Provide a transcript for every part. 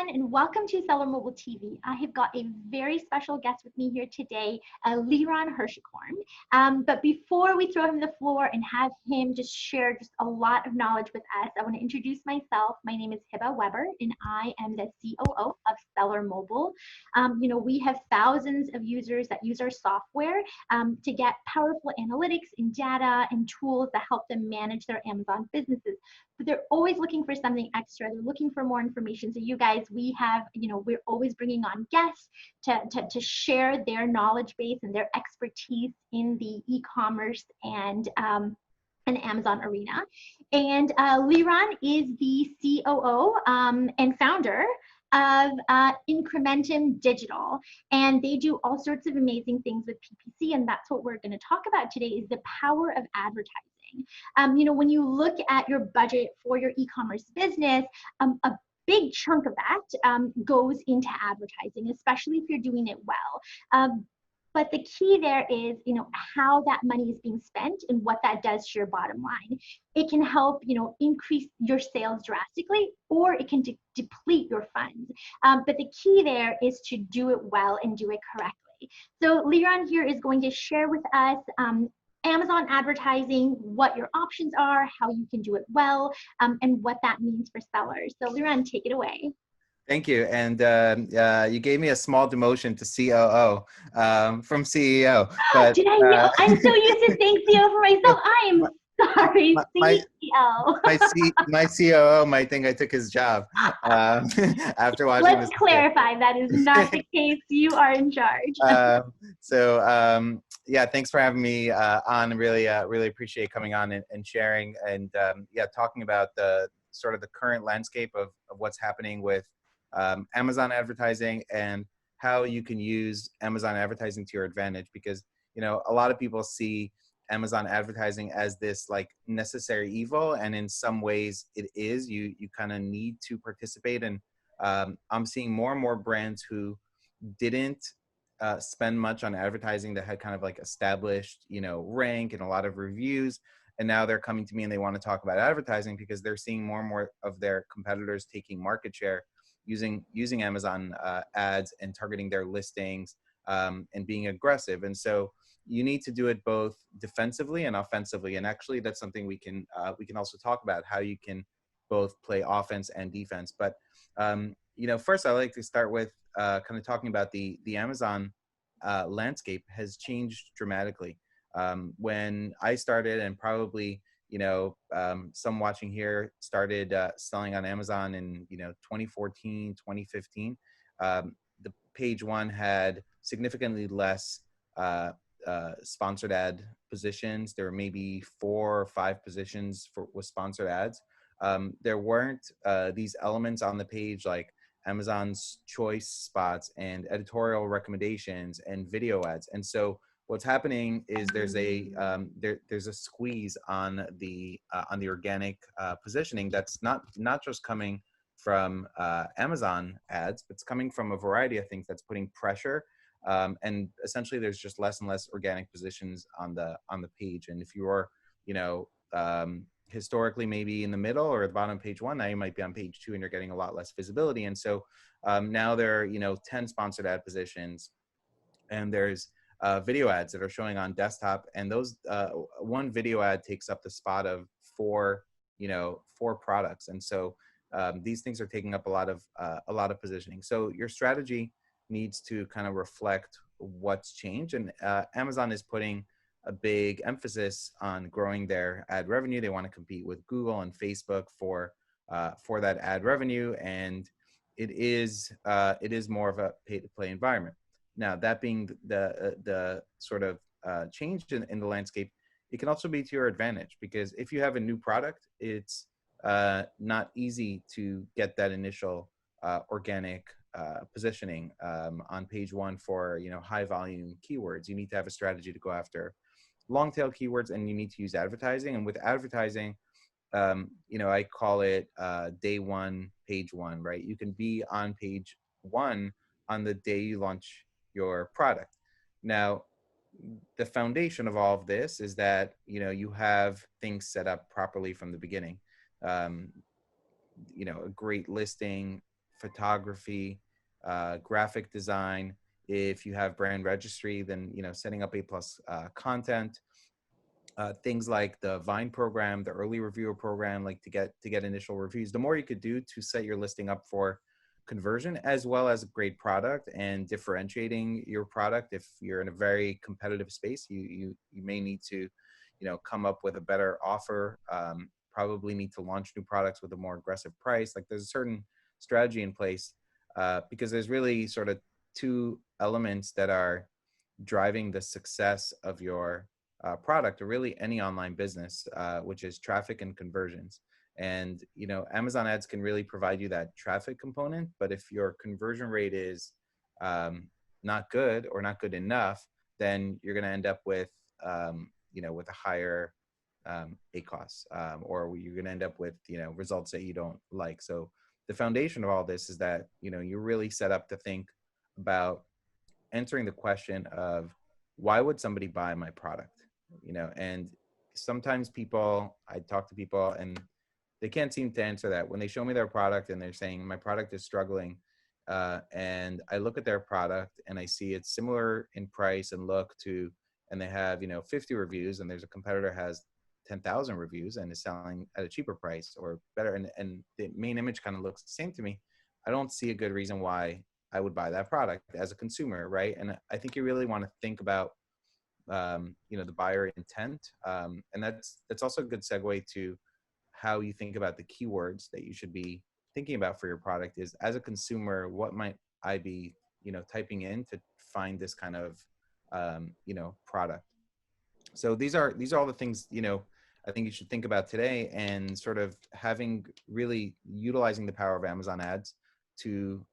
everyone, and welcome to Seller Mobile TV. I have got a very special guest with me here today, Liran Hirschkorn. But before we throw him the floor and have him just share just a lot of knowledge with us, I want to introduce myself. My name is Hiba Weber, and I am the COO of Seller Mobile. We have thousands of users that use our software to get powerful analytics and data and tools that help them manage their Amazon businesses. But they're always looking for something extra. They're looking for more information. So you guys, we're always bringing on guests to share their knowledge base and their expertise in the e-commerce and Amazon arena. And Liran is the COO and founder of Incrementum Digital, and they do all sorts of amazing things with PPC, and that's what we're going to talk about today is the power of advertising. When you look at your budget for your e-commerce business, a big chunk of that goes into advertising, especially if you're doing it well. But the key there is, how that money is being spent and what that does to your bottom line. It can help, increase your sales drastically, or it can deplete your funds. But the key there is to do it well and do it correctly. So Liran here is going to share with us Amazon advertising, what your options are, how you can do it well, and what that means for sellers. So Liran, take it away. Thank you. And you gave me a small demotion to COO from CEO. But, did I know? I'm so used to saying CEO for myself. I am sorry, CEO. My COO might think I took his job after watching Let's clarify, that is not the case. You are in charge. Yeah, thanks for having me on. Really appreciate coming on and sharing and talking about the sort of the current landscape of what's happening with Amazon advertising and how you can use Amazon advertising to your advantage, because a lot of people see Amazon advertising as this like necessary evil, and in some ways it is. You kind of need to participate, and I'm seeing more and more brands who didn't spend much on advertising that had kind of like established rank and a lot of reviews, and now they're coming to me and they want to talk about advertising because they're seeing more and more of their competitors taking market share using Amazon ads and targeting their listings and being aggressive. And so you need to do it both defensively and offensively. And actually, that's something we can also talk about, how you can both play offense and defense. But first, I like to start with kind of talking about the Amazon landscape has changed dramatically. When I started, and probably some watching here started selling on Amazon in 2014, 2015. The page one had significantly less sponsored ad positions. There were maybe 4 or 5 positions with sponsored ads. There weren't these elements on the page like Amazon's choice spots and editorial recommendations and video ads. And so what's happening is there's a squeeze on the organic positioning that's not just coming from Amazon ads, but it's coming from a variety of things that's putting pressure. And essentially, there's just less and less organic positions on the page. And if you are, historically maybe in the middle or at the bottom of page 1, now you might be on page 2 and you're getting a lot less visibility. And so now there are 10 sponsored ad positions, and there's video ads that are showing on desktop, and those one video ad takes up the spot of 4 products. And so these things are taking up a lot of positioning. So your strategy needs to kind of reflect what's changed, and Amazon is putting a big emphasis on growing their ad revenue. They want to compete with Google and Facebook for that ad revenue, and it is more of a pay-to-play environment. Now, that being the sort of change in the landscape, it can also be to your advantage, because if you have a new product, it's not easy to get that initial organic positioning on page 1 for high volume keywords. You need to have a strategy to go after long tail keywords, and you need to use advertising. And with advertising, I call it day 1, page 1, right? You can be on page 1 on the day you launch your product. Now, the foundation of all of this is that you have things set up properly from the beginning. A great listing, photography, graphic design. If you have brand registry, then, you know, setting up A+ content, things like the Vine program, the early reviewer program, like to get initial reviews. The more you could do to set your listing up for conversion, as well as a great product and differentiating your product. If you're in a very competitive space, you may need to, you know, come up with a better offer. Probably need to launch new products with a more aggressive price. Like there's a certain strategy in place, because there's really sort of two elements that are driving the success of your product, or really any online business, which is traffic and conversions. And, you know, Amazon ads can really provide you that traffic component, but if your conversion rate is not good or not good enough, then you're going to end up with, you know, with a higher ACoS, or you're going to end up with, you know, results that you don't like. So the foundation of all this is that, you know, you're really set up to think about answering the question of, why would somebody buy my product? You know, and sometimes I talk to people and they can't seem to answer that. When they show me their product and they're saying my product is struggling, and I look at their product and I see it's similar in price and look to, and they have, you know, 50 reviews, and there's a competitor has 10,000 reviews and is selling at a cheaper price or better, and the main image kind of looks the same to me, I don't see a good reason why I would buy that product as a consumer, right? And I think you really want to think about, you know, the buyer intent, and that's also a good segue to how you think about the keywords that you should be thinking about for your product. Is, as a consumer, what might I be, you know, typing in to find this kind of, you know, product? So these are all the things, you know, I think you should think about today, and sort of really utilizing the power of Amazon ads to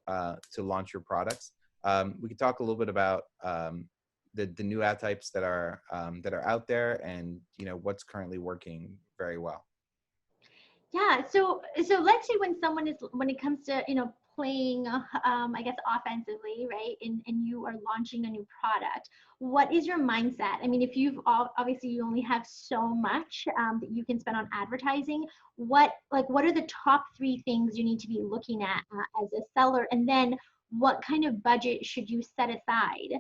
launch your products. We could talk a little bit about the new ad types that are out there, and, you know, what's currently working very well. Yeah. So let's say when it comes to, you know, playing, I guess offensively, right? And you are launching a new product. What is your mindset? I mean, if obviously you only have so much that you can spend on advertising, what are the top 3 things you need to be looking at as a seller? And then what kind of budget should you set aside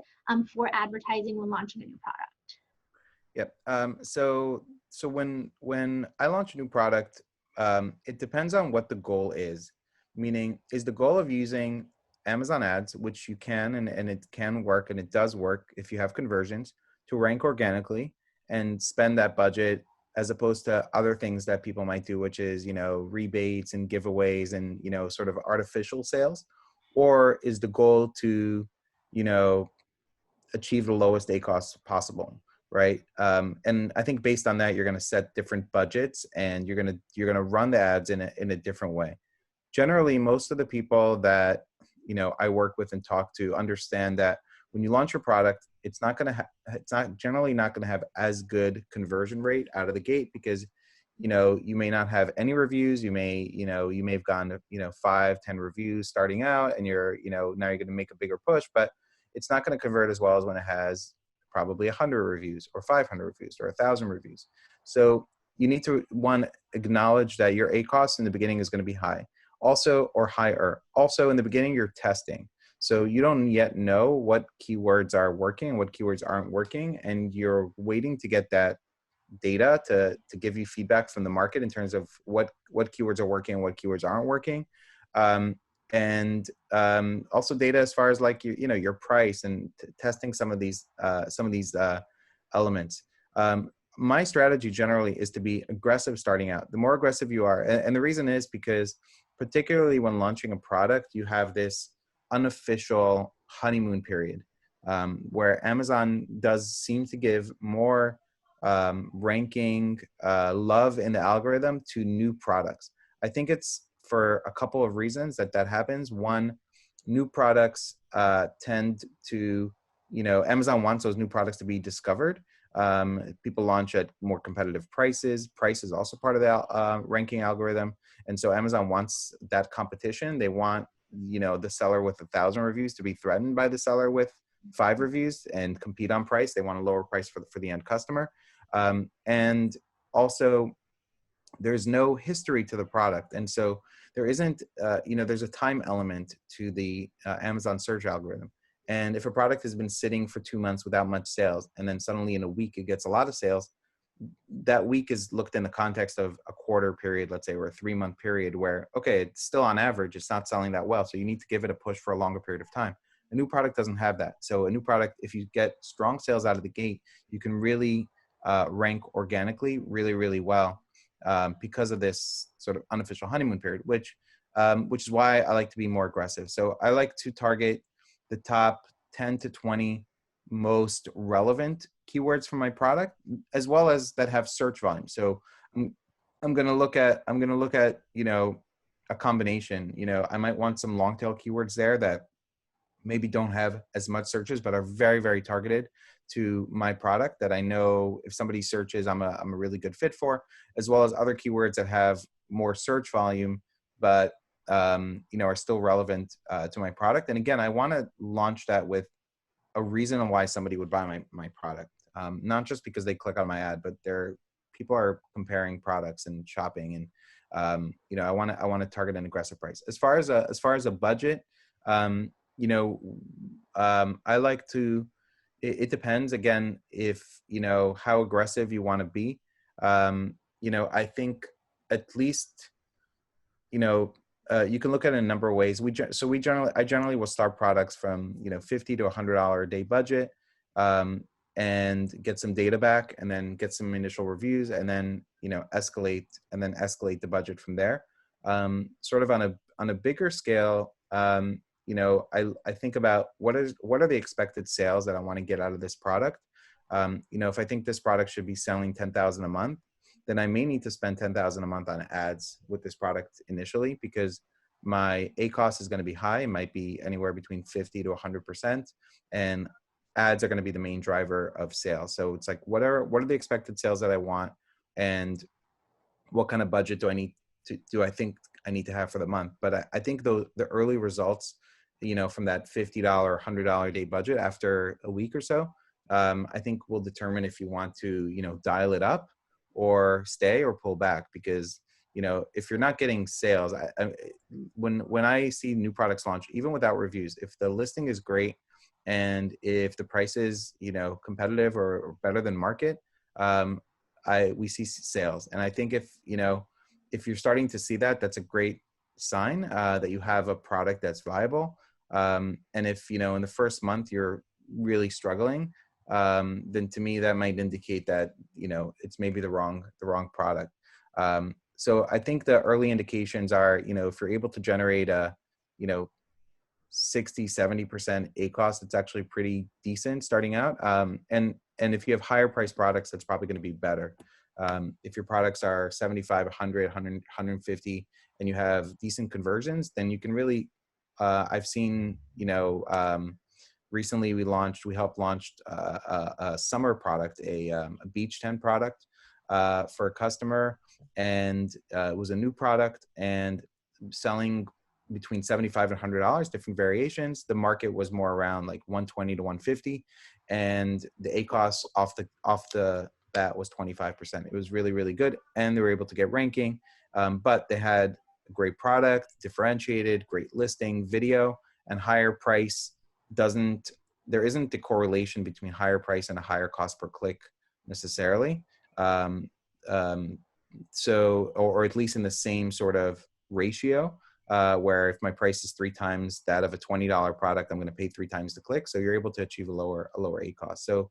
for advertising when launching a new product? Yep. So when I launch a new product, it depends on what the goal is. Meaning, is the goal of using Amazon ads, which you can, and it can work, and it does work if you have conversions, to rank organically and spend that budget, as opposed to other things that people might do, which is, you know, rebates and giveaways and, you know, sort of artificial sales? Or is the goal to, you know, achieve the lowest ACoS possible, right? And I think based on that, you're going to set different budgets, and you're going to run the ads in a different way. Generally, most of the people that, you know, I work with and talk to understand that when you launch your product, it's generally not going to have as good conversion rate out of the gate, because, you know, you may not have any reviews. You may have gone, you know, 5, 10 reviews starting out, and you're, you know, now you're going to make a bigger push, but it's not going to convert as well as when it has probably 100 reviews or 500 reviews or 1,000 reviews. So you need to, one, acknowledge that your ACoS in the beginning is going to be high, also, or higher. Also, in the beginning, you're testing. So you don't yet know what keywords are working and what keywords aren't working, and you're waiting to get that data to give you feedback from the market in terms of what keywords are working and what keywords aren't working. And also data as far as like your price, and testing some of these elements. My strategy generally is to be aggressive starting out. The more aggressive you are, and the reason is because particularly when launching a product, you have this unofficial honeymoon period, where Amazon does seem to give more ranking love in the algorithm to new products. I think it's for a couple of reasons that happens. One, new products tend to, Amazon wants those new products to be discovered. People launch at more competitive prices. Price is also part of the ranking algorithm. And so Amazon wants that competition. They want, the seller with 1,000 reviews to be threatened by the seller with 5 reviews and compete on price. They want a lower price for the end customer. And also, there's no history to the product. And so there isn't, there's a time element to the Amazon search algorithm. And if a product has been sitting for 2 months without much sales, and then suddenly in a week it gets a lot of sales, that week is looked in the context of a quarter period, let's say, or a 3-month period where, okay, it's still on average, it's not selling that well. So you need to give it a push for a longer period of time. A new product doesn't have that. So a new product, if you get strong sales out of the gate, you can really rank organically really, really well because of this sort of unofficial honeymoon period, which is why I like to be more aggressive. So I like to target the top 10 to 20 most relevant keywords for my product, as well as that have search volume. So I'm going to look at a combination. I might want some long tail keywords there that maybe don't have as much searches, but are very, very targeted to my product that I know if somebody searches, I'm a really good fit for, as well as other keywords that have more search volume, but are still relevant to my product. And again, I want to launch that with a reason on why somebody would buy my product, not just because they click on my ad, but people are comparing products and shopping, and I want to target an aggressive price. As far as a budget, I like to. It depends again if how aggressive you want to be. I think at least you can look at it in a number of ways. I generally will start products from $50 to $100 a day budget, and get some data back, and then get some initial reviews, and then escalate the budget from there. Sort of on a bigger scale, I think about what are the expected sales that I want to get out of this product. If I think this product should be selling 10,000 a month, then I may need to spend 10,000 a month on ads with this product initially, because my ACoS is going to be high. It might be anywhere between 50 to 100%, and ads are going to be the main driver of sales. So it's like, what are the expected sales that I want, and what kind of budget do I think I need to have for the month? But I think the early results, from that $50, $100 a day budget after a week or so, I think will determine if you want to, dial it up or stay or pull back. Because if you're not getting sales, when I see new products launch, even without reviews, if the listing is great and if the price is competitive or better than market, we see sales. And I think if you're starting to see that, that's a great sign that you have a product that's viable. And if in the first month you're really struggling, then to me that might indicate that it's maybe the wrong product. So I think the early indications are if you're able to generate a 60-70% ACoS, it's actually pretty decent starting out. And if you have higher priced products, that's probably going to be better. If your products are 75, 100, 150, and you have decent conversions, then you can really, I've seen, recently we helped launch a summer product, a beach tent product for a customer. And it was a new product and selling between $75 and $100, different variations. The market was more around like 120 to 150. And the ACoS off the bat was 25%. It was really, really good. And they were able to get ranking, but they had a great product, differentiated, great listing, video, and higher price there isn't the correlation between higher price and a higher cost per click necessarily. So, or at least in the same sort of ratio, where if my price is 3 times that of a $20 product, I'm going to pay 3 times the click. So you're able to achieve a lower ACoS. So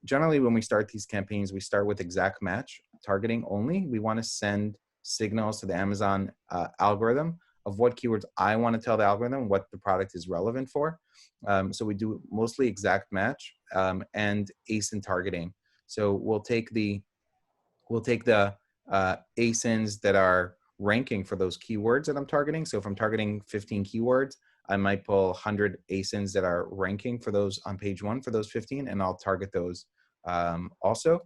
generally when we start these campaigns, we start with exact match targeting only. We want to send signals to the Amazon algorithm of what keywords I want to tell the algorithm what the product is relevant for. So we do mostly exact match and ASIN targeting. So we'll take the ASINs that are ranking for those keywords that I'm targeting. So if I'm targeting 15 keywords, I might pull 100 ASINs that are ranking for those on page 1 for those 15, and I'll target those also.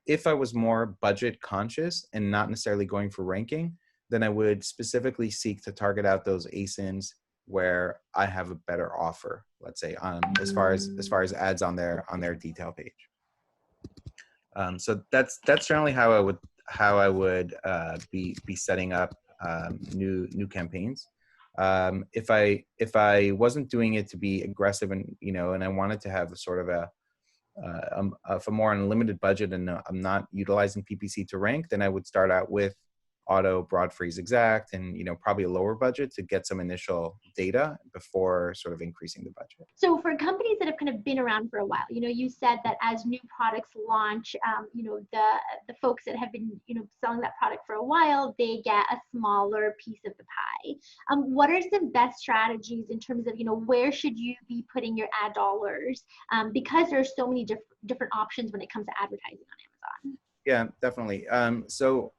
If I was more budget conscious and not necessarily going for ranking, then I would specifically seek to target out those ASINs where I have a better offer, let's say, as far as ads on their detail page. So that's generally how I would be setting up new campaigns. If I wasn't doing it to be aggressive and and I wanted to have a sort of a more unlimited budget, and I'm not utilizing PPC to rank, then I would start out with auto, broad freeze exact, and probably a lower budget to get some initial data before sort of increasing the budget. So for companies that have kind of been around for a while, you said that as new products launch, the folks that have been selling that product for a while, they get a smaller piece of the pie. What are some best strategies in terms of where should you be putting your ad dollars, because there's so many different options when it comes to advertising on Amazon? Yeah, definitely. So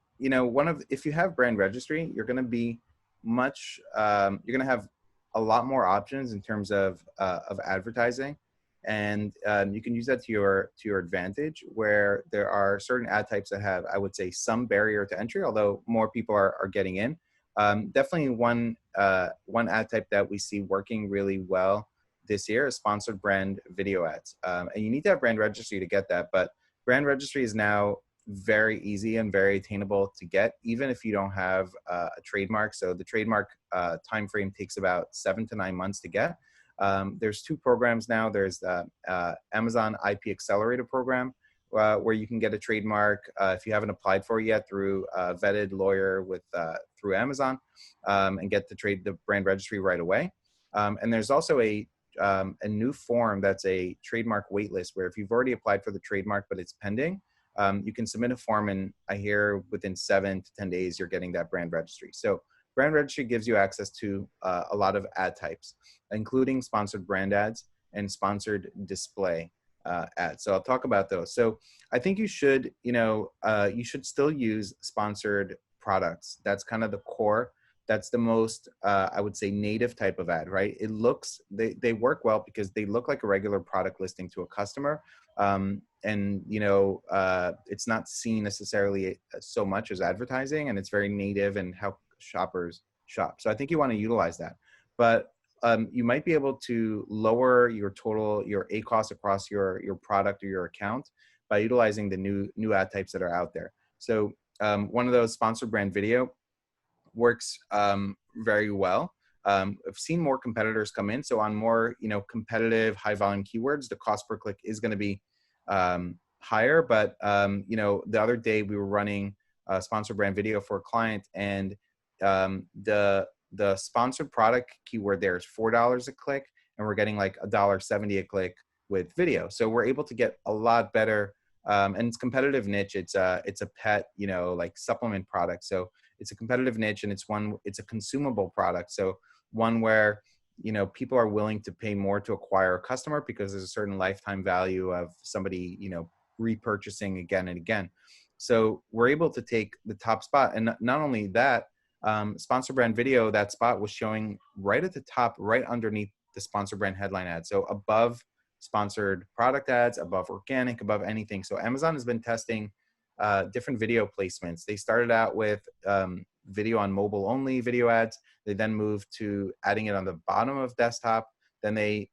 if you have brand registry, you're going to be you're going to have a lot more options in terms of advertising, and you can use that to your advantage, where there are certain ad types that have, I would say, some barrier to entry, although more people are getting in. Definitely one ad type that we see working really well this year is sponsored brand video ads, and you need to have brand registry to get that, but brand registry is now very easy and very attainable to get, even if you don't have a trademark. So the trademark time frame takes about 7 to 9 months to get. There's two programs now. There's the Amazon IP Accelerator program, where you can get a trademark if you haven't applied for it yet through a vetted lawyer through Amazon, and get the brand registry right away. And there's also a new form that's a trademark waitlist, where if you've already applied for the trademark but it's pending, you can submit a form, and I hear within 7 to 10 days you're getting that brand registry. So brand registry gives you access to a lot of ad types, including sponsored brand ads and sponsored display ads. So I'll talk about those. So I think you should still use sponsored products. That's kind of the core. That's the most, I would say, native type of ad, right? They work well because they look like a regular product listing to a customer. And it's not seen necessarily so much as advertising, and it's very native in how shoppers shop. So I think you want to utilize that, but you might be able to lower your ACoS across your product or your account by utilizing the new ad types that are out there. So one of those, sponsored brand video, works very well. I've seen more competitors come in. So on more, competitive high volume keywords, the cost per click is going to be higher. But, the other day we were running a sponsored brand video for a client, and the sponsored product keyword there is $4 a click, and we're getting like $1.70 a click with video. So we're able to get a lot better. And it's competitive niche. It's a pet, like supplement product. So it's a competitive niche, and it's a consumable product. So one where, people are willing to pay more to acquire a customer because there's a certain lifetime value of somebody, repurchasing again and again. So we're able to take the top spot. And not only that, sponsor brand video, that spot was showing right at the top, right underneath the sponsor brand headline ad. So above sponsored product ads, above organic, above anything. So Amazon has been testing different video placements. They started out with video on mobile only video ads. They then moved to adding it on the bottom of desktop. Then they,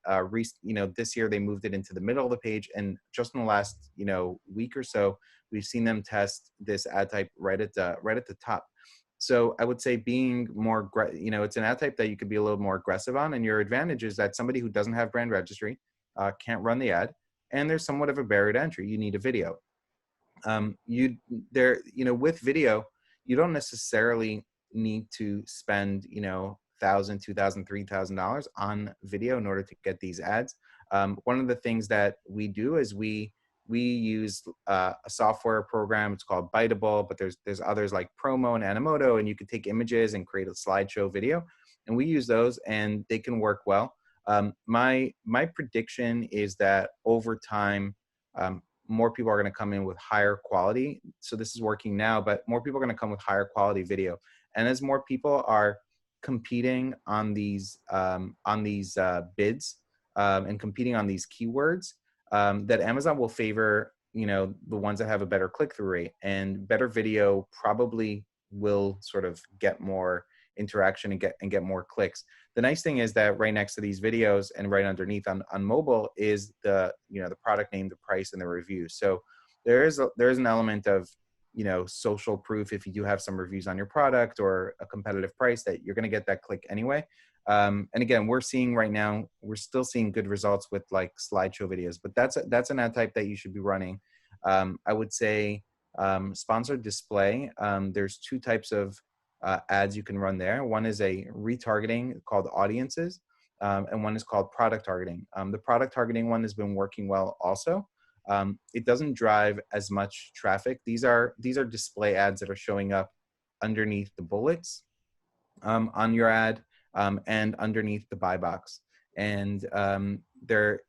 this year they moved it into the middle of the page. And just in the last, week or so, we've seen them test this ad type right at the top. So I would say being more, it's an ad type that you could be a little more aggressive on. And your advantage is that somebody who doesn't have brand registry can't run the ad, and there's somewhat of a barrier to entry. You need a video. With video, you don't necessarily need to spend, $1,000, $2,000, $3,000 on video in order to get these ads. One of the things that we do is we use a software program. It's called Biteable, but there's others like Promo and Animoto, and you can take images and create a slideshow video. And we use those, and they can work well. My prediction is that over time, more people are going to come in with higher quality. So this is working now, but more people are going to come with higher quality video. And as more people are competing on these bids and competing on these keywords, that Amazon will favor, the ones that have a better click-through rate, and better video probably will sort of get more interaction and get more clicks. The nice thing is that right next to these videos and right underneath on mobile is the product name, the price, and the review. So there is an element of social proof if you do have some reviews on your product or a competitive price that you're going to get that click anyway. And again, we're still seeing good results with like slideshow videos, but that's an ad type that you should be running. I would say sponsored display. There's two types of ads you can run there. One is a retargeting called audiences, and one is called product targeting. The product targeting one has been working well also. It doesn't drive as much traffic. These are display ads that are showing up underneath the bullets on your ad and underneath the buy box. And they're,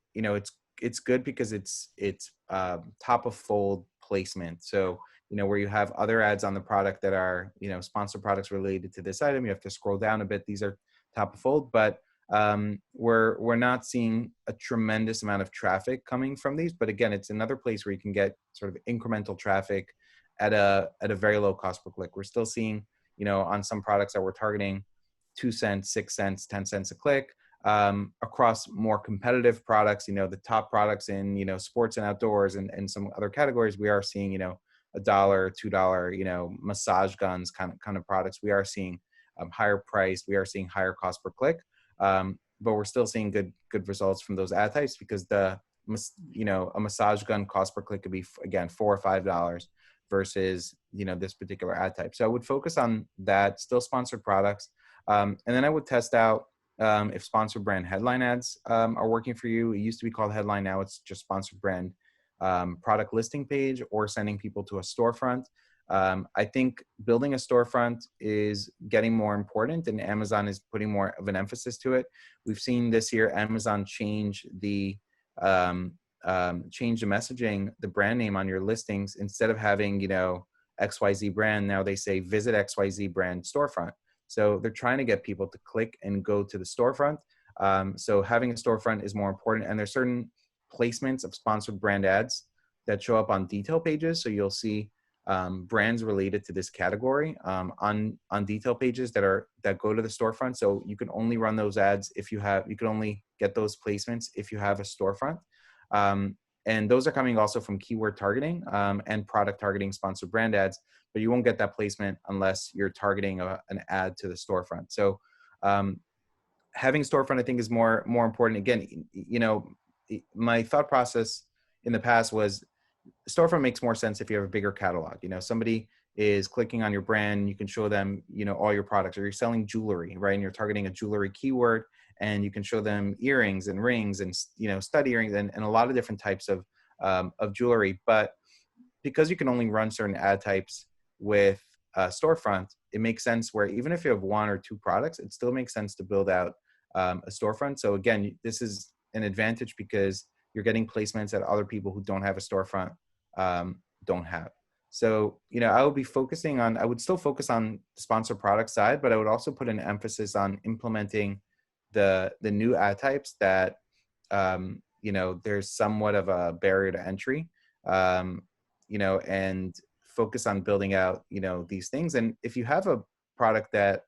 it's good because it's top of fold placement. So, where you have other ads on the product that are, sponsored products related to this item, you have to scroll down a bit. These are top of fold, but we're not seeing a tremendous amount of traffic coming from these. But again, it's another place where you can get sort of incremental traffic at a very low cost per click. We're still seeing, on some products that we're targeting 2 cents, 6 cents, 10 cents a click. Across more competitive products, the top products in, sports and outdoors and some other categories, we are seeing, $1, $2, massage guns kind of products. We are seeing higher price. We are seeing higher cost per click. But we're still seeing good results from those ad types because a massage gun cost per click could be, again, $4 or $5 versus, this particular ad type. So I would focus on that, still sponsored products. And then I would test out if sponsored brand headline ads are working for you. It used to be called headline. Now it's just sponsored brand product listing page or sending people to a storefront. I think building a storefront is getting more important, and Amazon is putting more of an emphasis to it. We've seen this year Amazon change the messaging, the brand name on your listings. Instead of having XYZ brand, now they say visit XYZ brand storefront. So they're trying to get people to click and go to the storefront. So having a storefront is more important, and there's certain placements of sponsored brand ads that show up on detail pages. So you'll see brands related to this category on detail pages that go to the storefront. So you can only run those ads you can only get those placements if you have a storefront. And those are coming also from keyword targeting and product targeting sponsored brand ads, but you won't get that placement unless you're targeting an ad to the storefront. So having a storefront, I think, is more important. Again, my thought process in the past was storefront makes more sense if you have a bigger catalog. Somebody is clicking on your brand, you can show them, all your products, or you're selling jewelry, right? And you're targeting a jewelry keyword, and you can show them earrings and rings and, stud earrings and a lot of different types of jewelry. But because you can only run certain ad types with a storefront, it makes sense where even if you have one or two products, it still makes sense to build out a storefront. So again, this is an advantage because you're getting placements that other people who don't have a storefront don't have. So, I would still focus on the sponsored product side, but I would also put an emphasis on implementing the new ad types that, there's somewhat of a barrier to entry, and focus on building out, these things. And if you have a product that,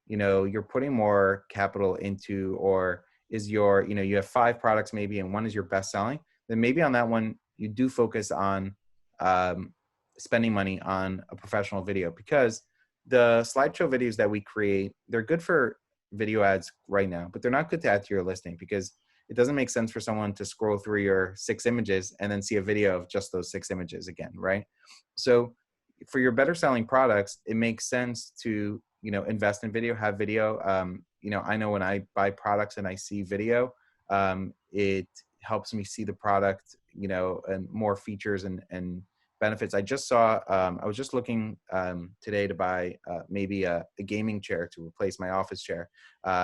you're putting more capital into, or is you have 5 products maybe, and one is your best selling, then maybe on that one, you do focus on spending money on a professional video, because the slideshow videos that we create, they're good for video ads right now, but they're not good to add to your listing, because it doesn't make sense for someone to scroll through your 6 images and then see a video of just those 6 images again, right? So for your better selling products, it makes sense to, invest in video, have video. I know when I buy products and I see video, it helps me see the product, and more features and benefits. I just saw, I was just looking today to buy maybe a gaming chair to replace my office chair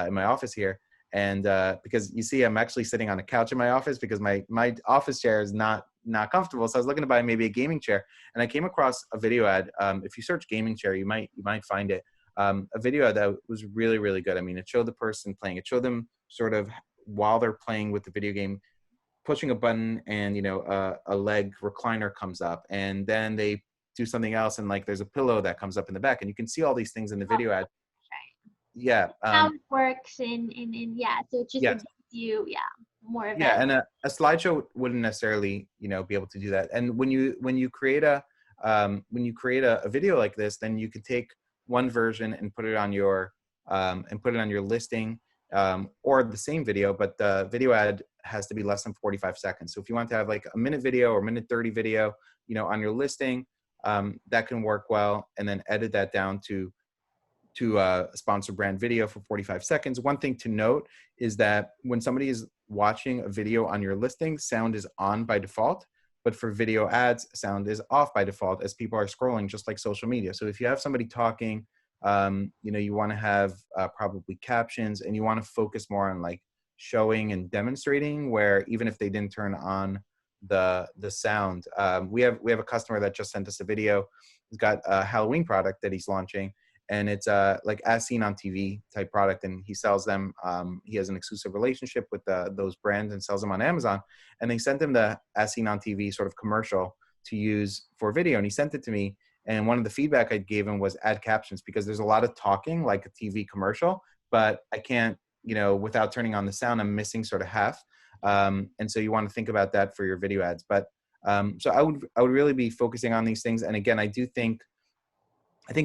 in my office here. And because you see, I'm actually sitting on a couch in my office because my office chair is not comfortable. So I was looking to buy maybe a gaming chair, and I came across a video ad. If you search gaming chair, you might find it. A video ad that was really, really good. I mean, it showed the person playing. It showed them sort of while they're playing with the video game, pushing a button, and a leg recliner comes up, and then they do something else, and like there's a pillow that comes up in the back, and you can see all these things in the video ad. Yeah. How it works and yeah, so it just yeah. gives you more of Yeah, that. and a slideshow wouldn't necessarily be able to do that. And when you create a when you create a video like this, then you could take one version and put it on your listing, or the same video, but the video ad has to be less than 45 seconds. So if you want to have like a minute video or minute 30 video, on your listing, that can work well, and then edit that down to a sponsored brand video for 45 seconds. One thing to note is that when somebody is watching a video on your listing, sound is on by default, but for video ads, sound is off by default as people are scrolling, just like social media. So if you have somebody talking, you want to have probably captions, and you want to focus more on like showing and demonstrating, where even if they didn't turn on the sound, we have a customer that just sent us a video. He's got a Halloween product that he's launching, and it's like as seen on TV type product, and he sells them. He has an exclusive relationship with those brands and sells them on Amazon. And they sent him the as seen on TV sort of commercial to use for video, and he sent it to me. And one of the feedback I gave him was add captions, because there's a lot of talking like a TV commercial, but I can't, without turning on the sound, I'm missing sort of half. And so you want to think about that for your video ads. But so I would really be focusing on these things. And again, I think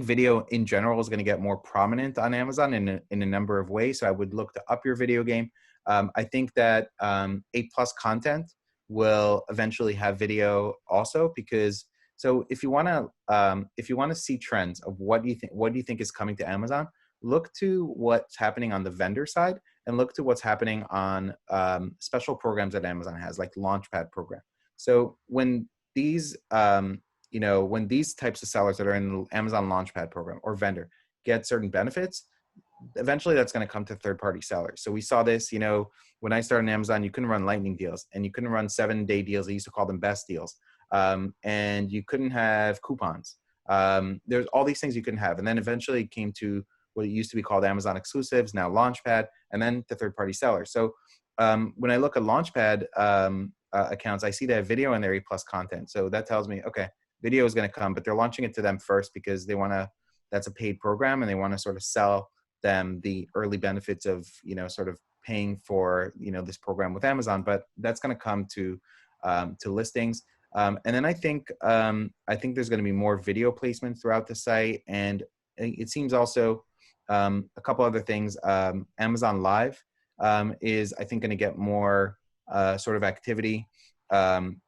video in general is going to get more prominent on Amazon in a number of ways. So I would look to up your video game. I think that A+ content will eventually have video also, because so if you want to see trends of what do you think is coming to Amazon, look to what's happening on the vendor side, and look to what's happening on special programs that Amazon has, like Launchpad program. So when these when these types of sellers that are in the Amazon Launchpad program or vendor get certain benefits, eventually that's going to come to third-party sellers. So we saw this, when I started on Amazon, you couldn't run lightning deals, and you couldn't run 7-day deals. They used to call them best deals. And you couldn't have coupons. There's all these things you couldn't have. And then eventually it came to what it used to be called Amazon exclusives, now Launchpad, and then the third-party sellers. So when I look at Launchpad accounts, I see they have video in their A+ content. So that tells me, okay, video is going to come, but they're launching it to them first because they want to, that's a paid program, and they want to sort of sell them the early benefits of, sort of paying for, this program with Amazon, but that's going to come to listings. And then I think there's going to be more video placement throughout the site. And it seems also a couple other things. Amazon Live is, I think, going to get more sort of activity. And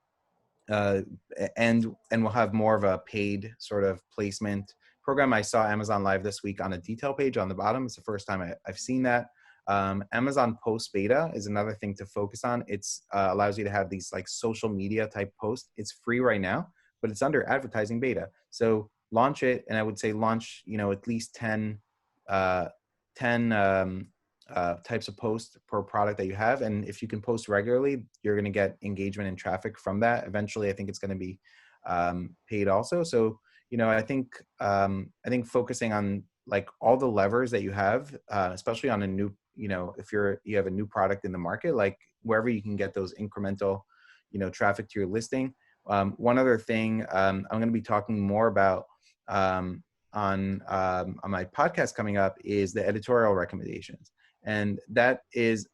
we'll have more of a paid sort of placement program. I saw Amazon Live this week on a detail page on the bottom. It's the first time I've seen that. Amazon Post Beta is another thing to focus on. It's allows you to have these like social media type posts. It's free right now, but it's under advertising beta. So launch it, and I would say launch, at least 10 types of posts per product that you have. And if you can post regularly, you're going to get engagement and traffic from that. Eventually, I think it's going to be paid also. So, I think focusing on like all the levers that you have, especially on a new, if you have a new product in the market, like wherever you can get those incremental, traffic to your listing. One other thing I'm going to be talking more about on my podcast coming up is the editorial recommendations. And that is,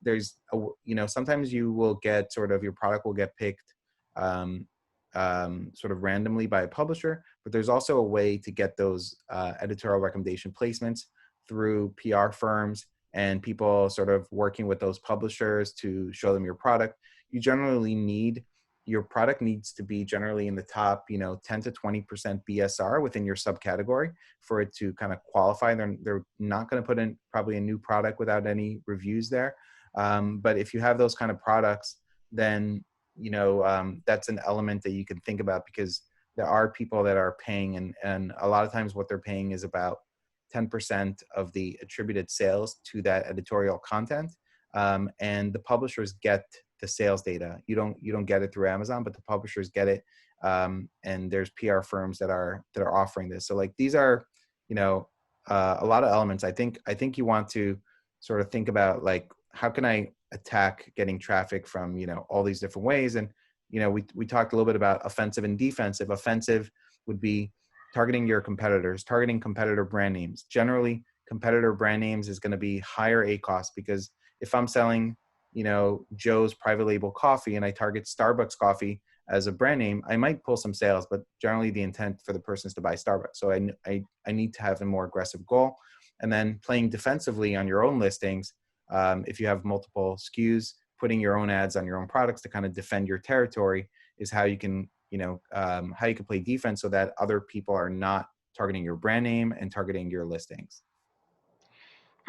sometimes you will get sort of, your product will get picked sort of randomly by a publisher, but there's also a way to get those editorial recommendation placements through PR firms and people sort of working with those publishers to show them your product. Your product needs to be generally in the top, 10 to 20% BSR within your subcategory for it to kind of qualify. They're not going to put in probably a new product without any reviews there. But if you have those kind of products, then, that's an element that you can think about, because there are people that are paying, and a lot of times what they're paying is about 10% of the attributed sales to that editorial content. And the publishers get the sales data. You don't get it through Amazon, but the publishers get it. And there's PR firms that are offering this. So like these are, a lot of elements. I think you want to sort of think about like, how can I attack getting traffic from, all these different ways? And, we talked a little bit about offensive and defensive. Offensive would be targeting your competitors, targeting competitor brand names. Generally, competitor brand names is going to be higher ACoS, because if I'm selling, Joe's private label coffee and I target Starbucks coffee, as a brand name, I might pull some sales, but generally the intent for the person is to buy Starbucks. So I need to have a more aggressive goal. And then playing defensively on your own listings, if you have multiple SKUs, putting your own ads on your own products to kind of defend your territory is how you can, how you can play defense so that other people are not targeting your brand name and targeting your listings.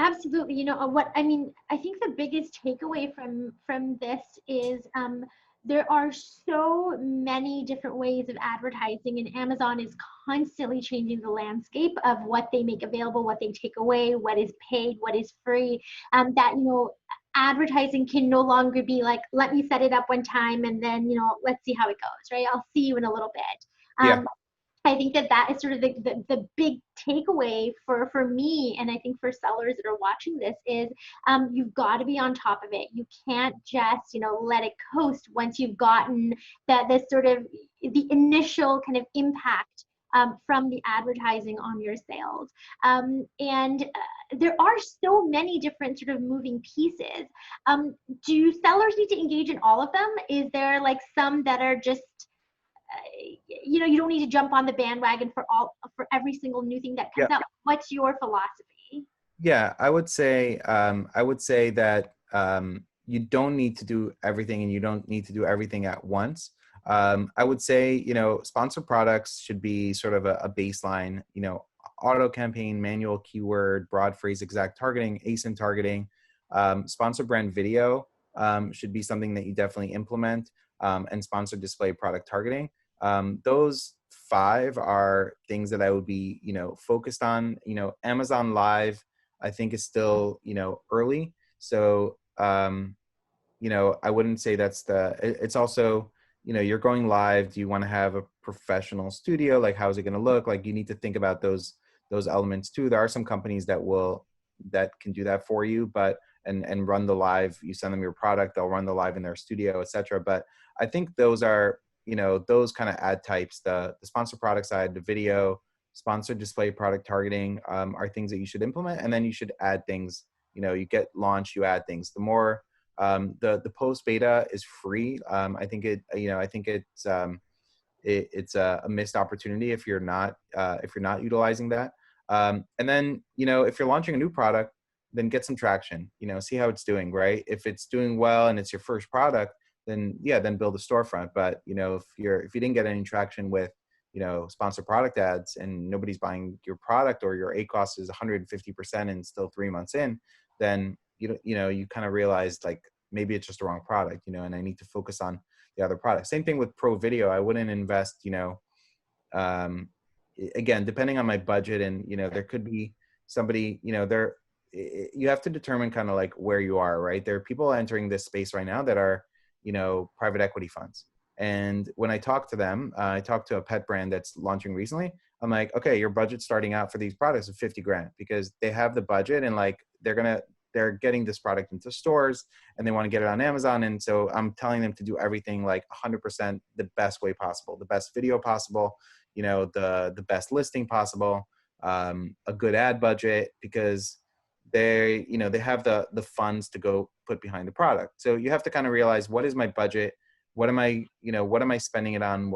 Absolutely. What I mean, I think the biggest takeaway from this is there are so many different ways of advertising, and Amazon is constantly changing the landscape of what they make available, what they take away, what is paid, what is free. That advertising can no longer be like, let me set it up one time and then let's see how it goes, right? I'll see you in a little bit. Yeah. I think that is sort of the big takeaway for me, and I think for sellers that are watching this is you've got to be on top of it. You can't just let it coast once you've gotten this sort of the initial kind of impact from the advertising on your sales. And there are so many different sort of moving pieces. Do sellers need to engage in all of them? Is there like some that are just you don't need to jump on the bandwagon for every single new thing that comes out? What's your philosophy? Yeah, I would say that you don't need to do everything, and you don't need to do everything at once. I would say, sponsored products should be sort of a baseline, auto campaign, manual keyword, broad phrase, exact targeting, ASIN targeting. Sponsored brand video should be something that you definitely implement, and sponsored display product targeting. Those 5 are things that I would be, focused on. Amazon Live, I think, is still, early. So, I wouldn't say it's also, you're going live. Do you want to have a professional studio? Like, how is it going to look? Like, you need to think about those elements too. There are some companies that can do that for you, but, and run the live. You send them your product, they'll run the live in their studio, etc. But I think those are, those kind of ad types, the sponsored product side, the video, sponsored display product targeting, are things that you should implement. And then you should add things, you get launched, you add things. The more, the post beta is free. I think it's a missed opportunity if you're not utilizing that. And then, if you're launching a new product, then get some traction, see how it's doing, right? If it's doing well and it's your first product, then build a storefront. But, if you didn't get any traction with, sponsored product ads and nobody's buying your product, or your ACoS is 150% and still 3 months in, then, you kind of realize, like, maybe it's just the wrong product, and I need to focus on the other product. Same thing with pro video. I wouldn't invest, again, depending on my budget, and, there could be somebody, you have to determine kind of like where you are, right? There are people entering this space right now that are, private equity funds. And when I talk to them, I talked to a pet brand that's launching recently. I'm like, okay, your budget's starting out for these products of 50 grand, because they have the budget, and like, they're getting this product into stores and they want to get it on Amazon. And so I'm telling them to do everything like 100% the best way possible, the best video possible, the best listing possible, a good ad budget, because they have the funds to go put behind the product. So you have to kind of realize, what is my budget? What am I spending it on?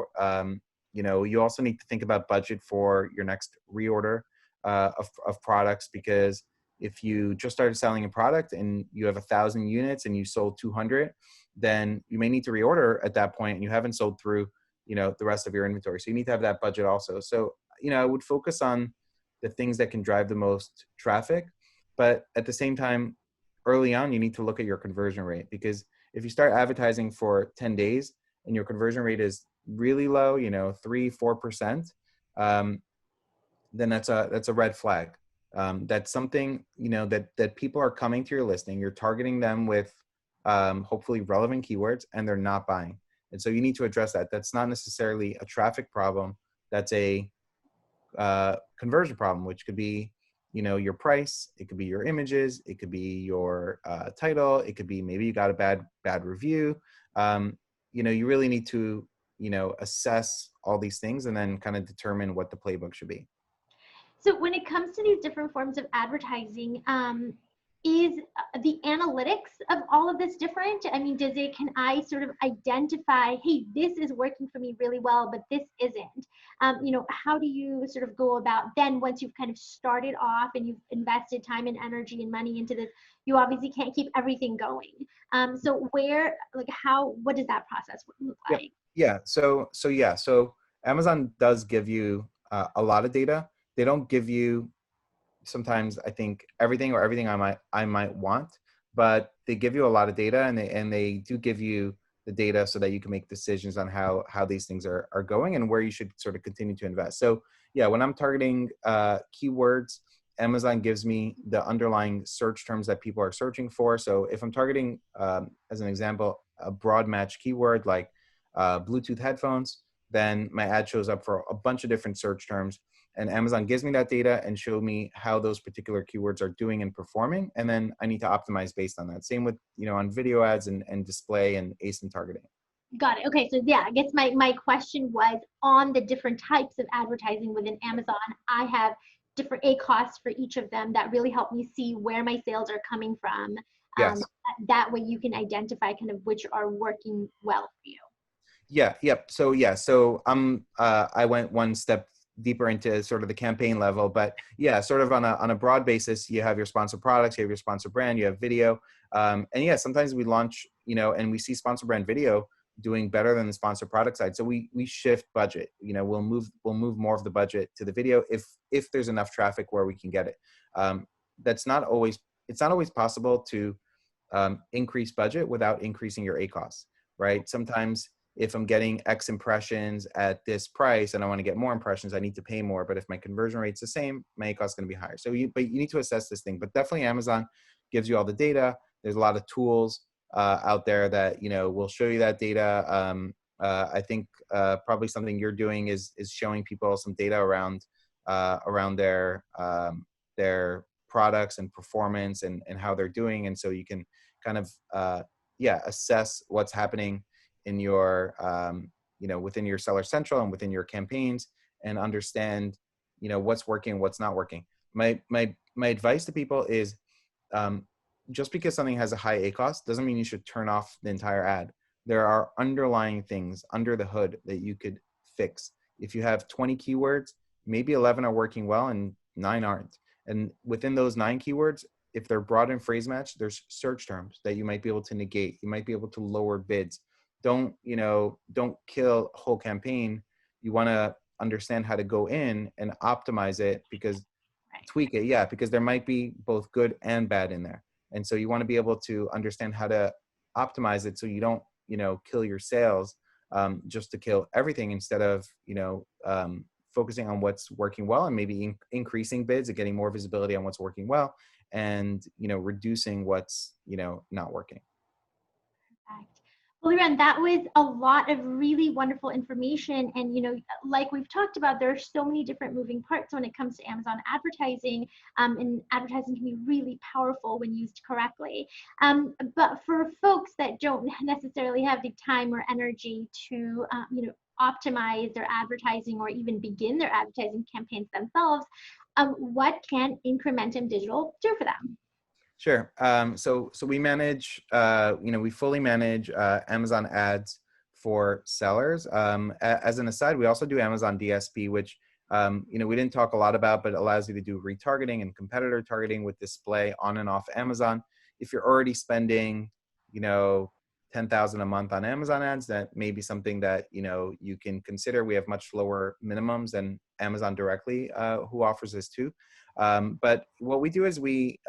You also need to think about budget for your next reorder of products, because if you just started selling a product and you have 1,000 units and you sold 200, then you may need to reorder at that point, and you haven't sold through, the rest of your inventory. So you need to have that budget also. So, I would focus on the things that can drive the most traffic, but at the same time, early on, you need to look at your conversion rate, because if you start advertising for 10 days and your conversion rate is really low, 3-4%, then that's a red flag. That's something, that people are coming to your listing. You're targeting them with hopefully relevant keywords, and they're not buying. And so you need to address that. That's not necessarily a traffic problem. That's a conversion problem, which could be, your price. It could be your images. It could be your title. It could be maybe you got a bad review. You really need to, assess all these things and then kind of determine what the playbook should be. So when it comes to these different forms of advertising, is the analytics of all of this different? I mean, can I sort of identify, hey, this is working for me really well, but this isn't? How do you sort of go about then once you've kind of started off and you've invested time and energy and money into this? You obviously can't keep everything going. So what does that process look Yeah. like? Yeah. So Amazon does give you a lot of data. They don't give you sometimes, I think, everything I might want, but they give you a lot of data, and they do give you the data so that you can make decisions on how these things are going and where you should sort of continue to invest. So yeah, when I'm targeting keywords, Amazon gives me the underlying search terms that people are searching for. So if I'm targeting, as an example, a broad match keyword like Bluetooth headphones, then my ad shows up for a bunch of different search terms, and Amazon gives me that data and show me how those particular keywords are doing and performing. And then I need to optimize based on that. Same with, on video ads and display and ASIN targeting. Got it. Okay, so yeah, I guess my question was on the different types of advertising within Amazon. I have different ACoS for each of them that really help me see where my sales are coming from. Yes. That way you can identify kind of which are working well for you. Yeah. Yep. So I went one step deeper into sort of the campaign level, but yeah, sort of on a broad basis, you have your sponsor products, you have your sponsor brand, you have video. And yeah, sometimes we launch, and we see sponsor brand video doing better than the sponsor product side. So we shift budget, we'll move more of the budget to the video if there's enough traffic where we can get it. It's not always possible to increase budget without increasing your ACoS, right? Sometimes if I'm getting X impressions at this price and I want to get more impressions, I need to pay more. But if my conversion rate's the same, my ACoS is going to be higher. But you need to assess this thing. But definitely Amazon gives you all the data. There's a lot of tools out there that, will show you that data. I think probably something you're doing is showing people some data around their products and performance and how they're doing. And so you can kind of, assess what's happening in your, within your Seller Central and within your campaigns, and understand, what's working, what's not working. My advice to people is, just because something has a high ACoS doesn't mean you should turn off the entire ad. There are underlying things under the hood that you could fix. If you have 20 keywords, maybe 11 are working well and 9 aren't. And within those 9 keywords, if they're broad and phrase match, there's search terms that you might be able to negate. You might be able to lower bids. Don't kill a whole campaign. You want to understand how to go in and optimize it, because tweak it. Yeah, because there might be both good and bad in there. And so you want to be able to understand how to optimize it so you don't, kill your sales just to kill everything, instead of, focusing on what's working well and maybe increasing bids and getting more visibility on what's working well, and, reducing what's, not working. Perfect. Well, Liran, that was a lot of really wonderful information. And, like we've talked about, there are so many different moving parts when it comes to Amazon advertising, and advertising can be really powerful when used correctly. But for folks that don't necessarily have the time or energy to, optimize their advertising or even begin their advertising campaigns themselves, what can Incrementum Digital do for them? Sure. So we manage, we fully manage Amazon ads for sellers. As an aside, we also do Amazon DSP, which, we didn't talk a lot about, but allows you to do retargeting and competitor targeting with display on and off Amazon. If you're already spending, 10,000 a month on Amazon ads, that may be something that, you can consider. We have much lower minimums than Amazon directly, who offers this too. But what we do is we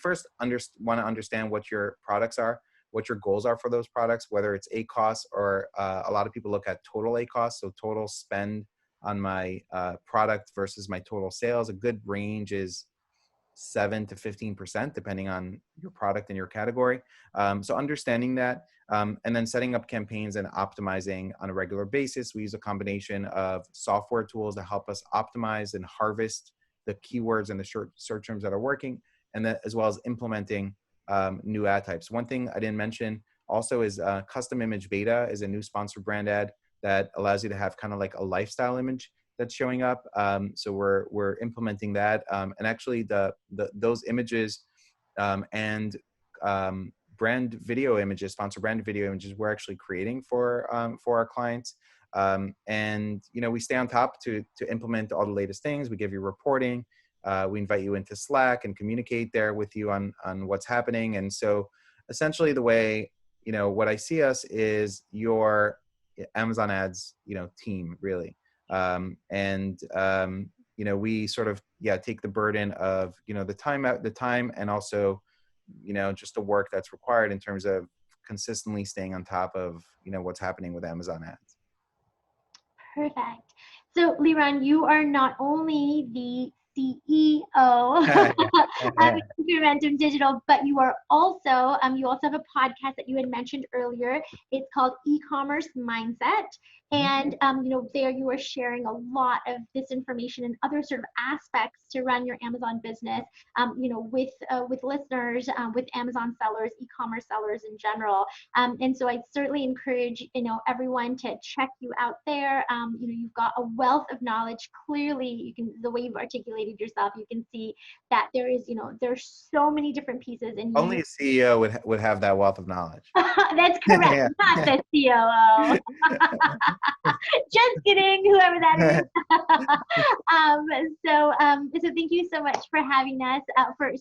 first want to understand what your products are, what your goals are for those products, whether it's ACoS or a lot of people look at total ACoS, so total spend on my product versus my total sales. A good range is 7 to 15%, depending on your product and your category. So understanding that, and then setting up campaigns and optimizing on a regular basis. We use a combination of software tools to help us optimize and harvest the keywords and the search terms that are working, and then as well as implementing new ad types. One thing I didn't mention also is custom image beta is a new sponsored brand ad that allows you to have kind of like a lifestyle image that's showing up. So we're implementing that, and actually those images and brand video images, sponsor brand video images, we're actually creating for our clients. And we stay on top to implement all the latest things. We give you reporting. We invite you into Slack and communicate there with you on what's happening. And so essentially the way, what I see us is your Amazon ads, team really. We sort of, take the burden of, the time and also, just the work that's required in terms of consistently staying on top of, what's happening with Amazon ads. Perfect. So Liran, you are not only the CEO of Incrementum Digital, but you are also you also have a podcast that you had mentioned earlier. It's called E-commerce Mindset, and there you are sharing a lot of this information and other sort of aspects to run your Amazon business. With listeners, with Amazon sellers, e-commerce sellers in general. And so I certainly encourage everyone to check you out there. You've got a wealth of knowledge. Clearly, the way you've articulated yourself, you can see that there's so many different pieces. And only a CEO would have that wealth of knowledge. That's correct. Yeah. Not the COO. Just kidding, whoever that is. So thank you so much for having us. For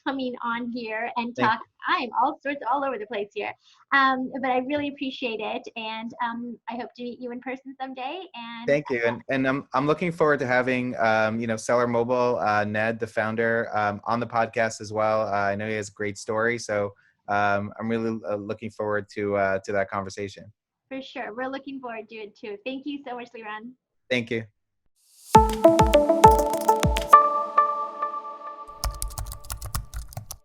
coming on here and talk. I'm all over the place here, but I really appreciate it, and I hope to meet you in person someday. And thank you, and I'm looking forward to having Seller Mobile, Ned, the founder, on the podcast as well. I know he has a great story, so I'm really looking forward to that conversation. For sure, we're looking forward to it too. Thank you so much, Liran. Thank you.